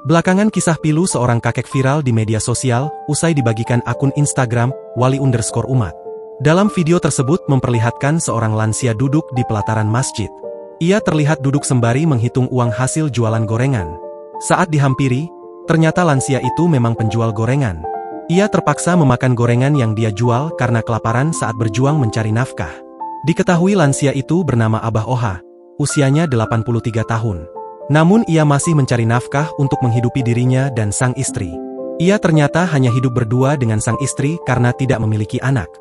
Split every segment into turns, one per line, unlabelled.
Belakangan kisah pilu seorang kakek viral di media sosial usai dibagikan akun Instagram @wali_umat. Dalam video tersebut memperlihatkan seorang lansia duduk di pelataran masjid. Ia terlihat duduk sembari menghitung uang hasil jualan gorengan. Saat dihampiri, ternyata lansia itu memang penjual gorengan. Ia terpaksa memakan gorengan yang dia jual karena kelaparan saat berjuang mencari nafkah. Diketahui lansia itu bernama Abah Oha, usianya 83 tahun. Namun ia masih mencari nafkah untuk menghidupi dirinya dan sang istri. Ia ternyata hanya hidup berdua dengan sang istri karena tidak memiliki anak.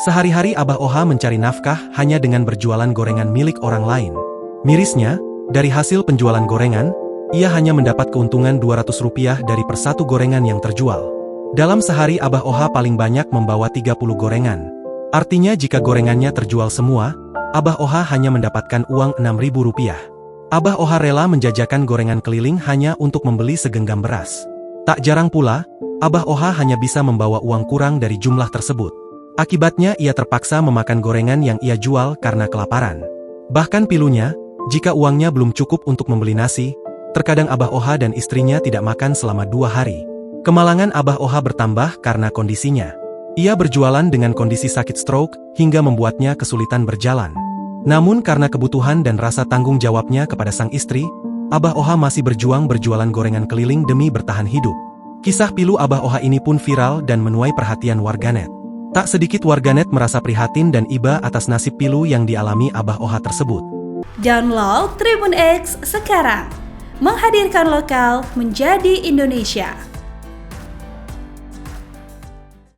Sehari-hari Abah Oha mencari nafkah hanya dengan berjualan gorengan milik orang lain. Mirisnya, dari hasil penjualan gorengan, ia hanya mendapat keuntungan Rp200 dari per satu gorengan yang terjual. Dalam sehari Abah Oha paling banyak membawa 30 gorengan. Artinya jika gorengannya terjual semua, Abah Oha hanya mendapatkan uang Rp6.000. Abah Oha rela menjajakan gorengan keliling hanya untuk membeli segenggam beras. Tak jarang pula, Abah Oha hanya bisa membawa uang kurang dari jumlah tersebut. Akibatnya ia terpaksa memakan gorengan yang ia jual karena kelaparan. Bahkan pilunya, jika uangnya belum cukup untuk membeli nasi, terkadang Abah Oha dan istrinya tidak makan selama 2 hari. Kemalangan Abah Oha bertambah karena kondisinya. Ia berjualan dengan kondisi sakit stroke hingga membuatnya kesulitan berjalan. Namun karena kebutuhan dan rasa tanggung jawabnya kepada sang istri, Abah Oha masih berjuang berjualan gorengan keliling demi bertahan hidup. Kisah pilu Abah Oha ini pun viral dan menuai perhatian warganet. Tak sedikit warganet merasa prihatin dan iba atas nasib pilu yang dialami Abah Oha tersebut.
Download Tribun X sekarang, menghadirkan lokal menjadi Indonesia.